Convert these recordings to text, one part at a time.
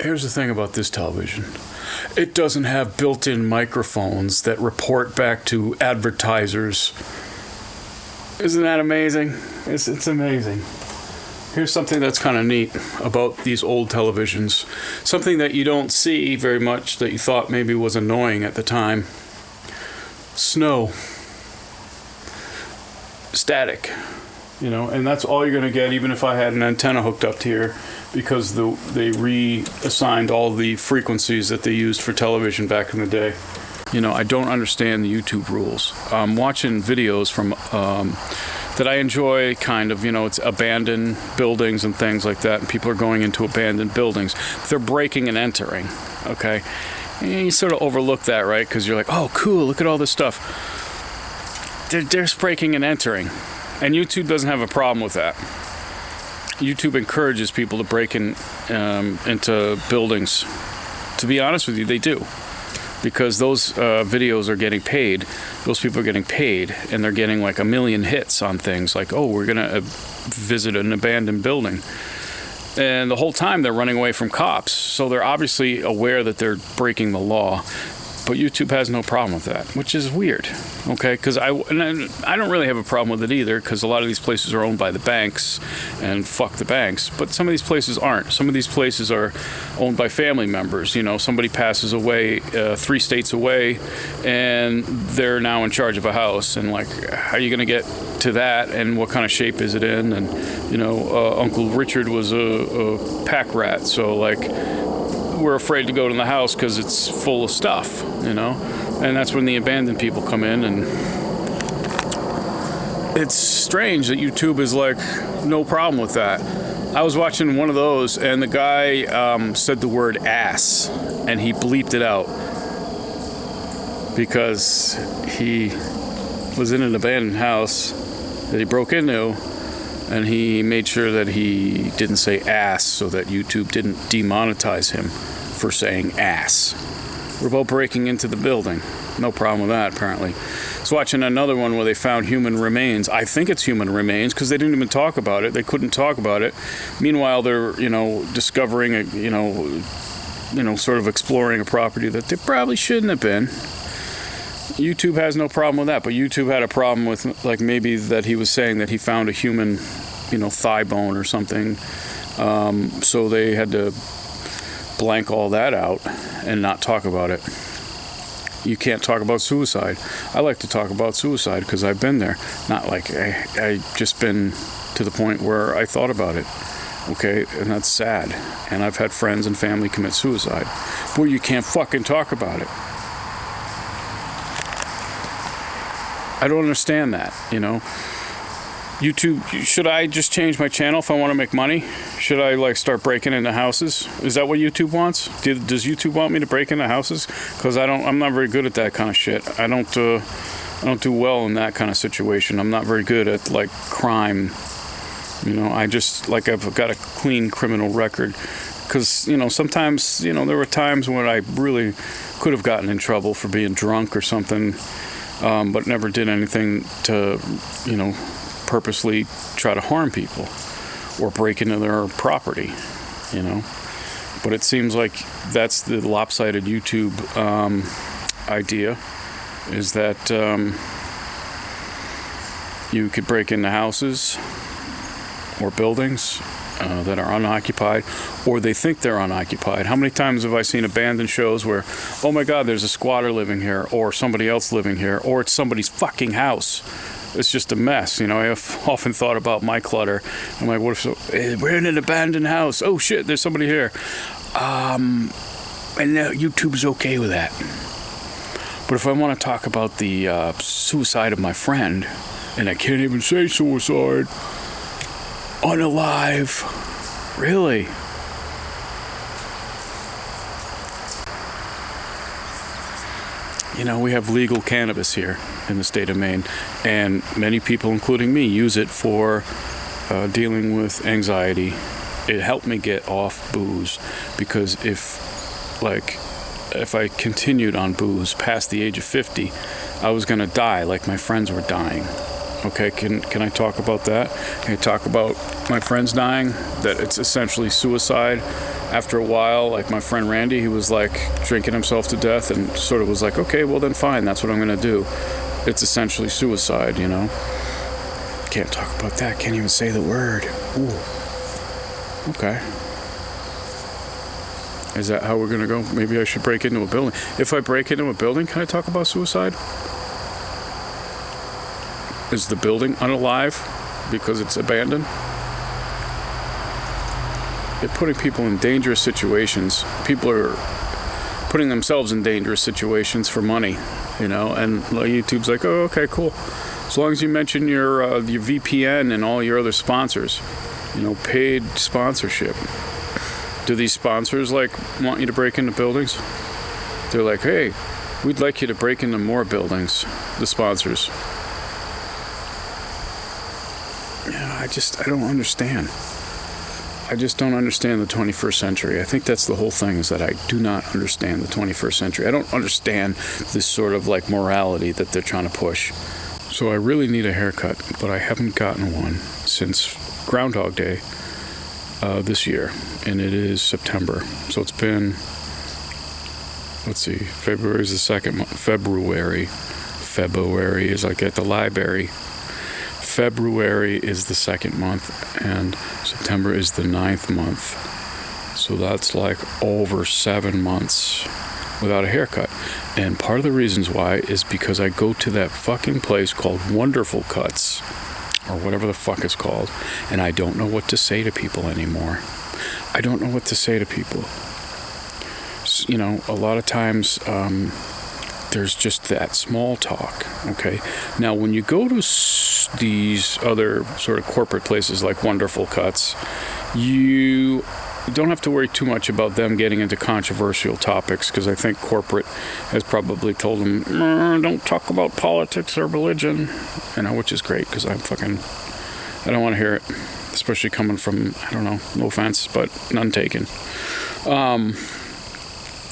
Here's the thing about this television. It doesn't have built-in microphones that report back to advertisers. Isn't that amazing? It's amazing. Here's something that's kind of neat about these old televisions. Something that you don't see very much that you thought maybe was annoying at the time. Snow. Static. And that's all you're going to get, even if I had an antenna hooked up to here, because they reassigned all the frequencies that they used for television back in the day. I don't understand the YouTube rules. I'm watching videos from that I enjoy, kind of, it's abandoned buildings and things like that, and people are going into abandoned buildings. They're breaking and entering, okay? And you sort of overlook that, right? Because you're like, oh, cool, look at all this stuff. They're just breaking and entering. And YouTube doesn't have a problem with that. YouTube encourages people to break into buildings. To be honest with you, they do. Because those videos are getting paid. Those people are getting paid, and they're getting like 1 million hits on things like, oh, we're going to visit an abandoned building. And the whole time they're running away from cops. So they're obviously aware that they're breaking the law. But YouTube has no problem with that, which is weird, okay? Because I don't really have a problem with it either, because a lot of these places are owned by the banks, and fuck the banks. But some of these places aren't. Some of these places are owned by family members. Somebody passes away 3 states away, and they're now in charge of a house. And like, how are you going to get to that? And what kind of shape is it in? And Uncle Richard was a pack rat, so like, we're afraid to go to the house because it's full of stuff, and that's when the abandoned people come in. And it's strange that YouTube is like, no problem with that. I was watching one of those, and the guy said the word ass, and he bleeped it out because he was in an abandoned house that he broke into, and he made sure that he didn't say ass so that YouTube didn't demonetize him for saying ass. We're about breaking into the building. No problem with that, apparently. I was watching another one where they found human remains. I think it's human remains because they didn't even talk about it. They couldn't talk about it. Meanwhile, they're, discovering, sort of exploring a property that they probably shouldn't have been. YouTube has no problem with that, but YouTube had a problem with, like, maybe that he was saying that he found a human, thigh bone or something. So they had to blank all that out and not talk about it. You can't talk about suicide. I like to talk about suicide because I've been there. Not like I just been to the point where I thought about it. Okay, and that's sad. And I've had friends and family commit suicide. But you can't fucking talk about it. I don't understand that, YouTube, should I just change my channel if I want to make money? Should I like start breaking into houses? Is that what YouTube wants? Does YouTube want me to break into houses? Because I'm not very good at that kind of shit. I don't do well in that kind of situation. I'm not very good at like crime. I just like I've got a clean criminal record. Because sometimes there were times when I really could have gotten in trouble for being drunk or something. But never did anything to, purposely try to harm people or break into their property, But it seems like that's the lopsided YouTube idea, is that you could break into houses or buildings that are unoccupied, or they think they're unoccupied. How many times have I seen abandoned shows where, oh my God, there's a squatter living here, or somebody else living here, or it's somebody's fucking house. It's just a mess, I have often thought about my clutter. I'm like, what if we're in an abandoned house? Oh shit, there's somebody here. And YouTube's okay with that. But if I want to talk about the suicide of my friend, and I can't even say suicide, unalive. Really? We have legal cannabis here in the state of Maine, and many people, including me, use it for dealing with anxiety. It helped me get off booze, because if I continued on booze past the age of 50, I was going to die like my friends were dying. Okay, can I talk about that? Can I talk about my friends dying? That it's essentially suicide. After a while, like my friend Randy, he was like drinking himself to death and sort of was like, okay, well then fine, that's what I'm going to do. It's essentially suicide, you know? Can't talk about that. Can't even say the word. Ooh. Okay. Is that how we're going to go? Maybe I should break into a building. If I break into a building, can I talk about suicide? Is the building unalive because it's abandoned? They're putting people in dangerous situations. People are putting themselves in dangerous situations for money, you know, and YouTube's like, oh, okay, cool. As long as you mention your VPN and all your other sponsors, you know, paid sponsorship. Do these sponsors like want you to break into buildings? They're like, hey, we'd like you to break into more buildings, the sponsors. Yeah, I don't understand. I just don't understand the 21st century. I think that's the whole thing, is that I do not understand the 21st century. I don't understand this sort of like morality that they're trying to push. So I really need a haircut, but I haven't gotten one since Groundhog Day this year, and it is September. So it's been, let's see, February is the second month. February is like at the library. February is the second month, and September is the 9th month. So that's like over 7 months without a haircut. And part of the reasons why is because I go to that fucking place called Wonderful Cuts, or whatever the fuck it's called, and I don't know what to say to people anymore. I don't know what to say to people. You know, a lot of times there's just that small talk, okay? Now, when you go to these other sort of corporate places like Wonderful Cuts, you don't have to worry too much about them getting into controversial topics, because I think corporate has probably told them, don't talk about politics or religion, you know, which is great, because I don't want to hear it, especially coming from, I don't know, no offense, but none taken.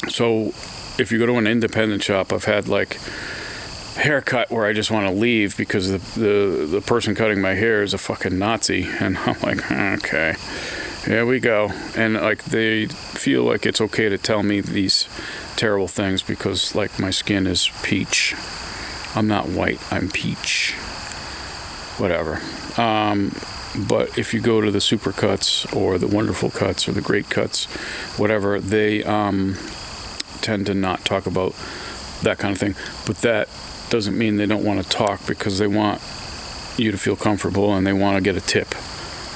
So if you go to an independent shop, I've had like haircut where I just want to leave because the person cutting my hair is a fucking Nazi, and I'm like, okay, here we go. And like they feel like it's okay to tell me these terrible things because like my skin is peach. I'm not white, I'm peach. Whatever. But if you go to the Super Cuts or the Wonderful Cuts or the Great Cuts, whatever, they tend to not talk about that kind of thing. But that doesn't mean they don't want to talk, because they want you to feel comfortable and they want to get a tip,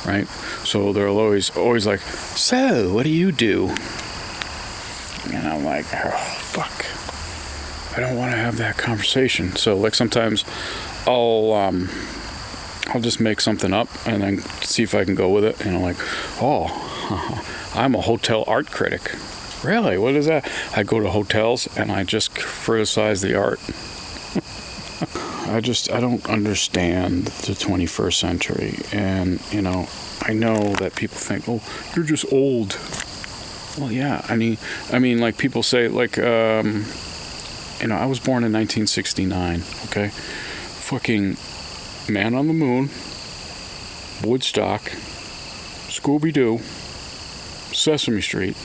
right? So they're always like, so what do you do? And I'm like, oh, fuck, I don't want to have that conversation. So like sometimes I'll just make something up and then see if I can go with it. And I'm like, oh, I'm a hotel art critic. Really? What is that? I go to hotels and I just criticize the art. I don't understand the 21st century. And, you know, I know that people think, oh, you're just old. Well, yeah. I mean, like people say, like, you know, I was born in 1969, okay? Fucking Man on the Moon, Woodstock, Scooby-Doo, Sesame Street.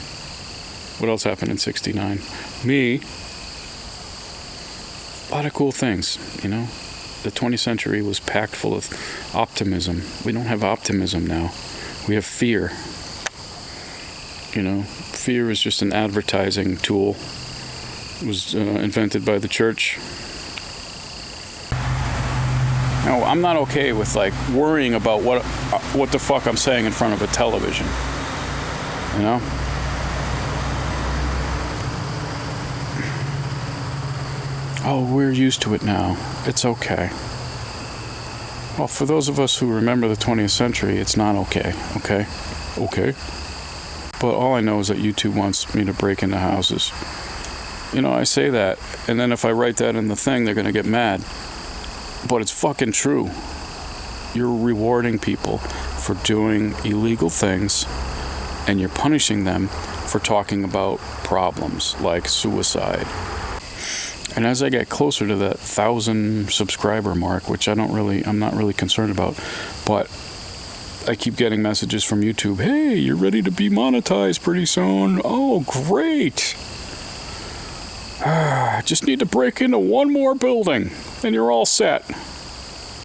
What else happened in 69? Me. A lot of cool things, you know. The 20th century was packed full of optimism. We don't have optimism now. We have fear. You know, fear is just an advertising tool. It was invented by the church. No, I'm not okay with like worrying about what the fuck I'm saying in front of a television. You know? Oh, we're used to it now. It's okay. Well, for those of us who remember the 20th century, it's not okay. Okay? Okay. But all I know is that YouTube wants me to break into houses. You know, I say that, and then if I write that in the thing, they're going to get mad. But it's fucking true. You're rewarding people for doing illegal things, and you're punishing them for talking about problems like suicide. And as I get closer to that 1,000 subscriber mark, which I'm not really concerned about, but I keep getting messages from YouTube, hey, you're ready to be monetized pretty soon. Oh, great. Just need to break into one more building, and you're all set.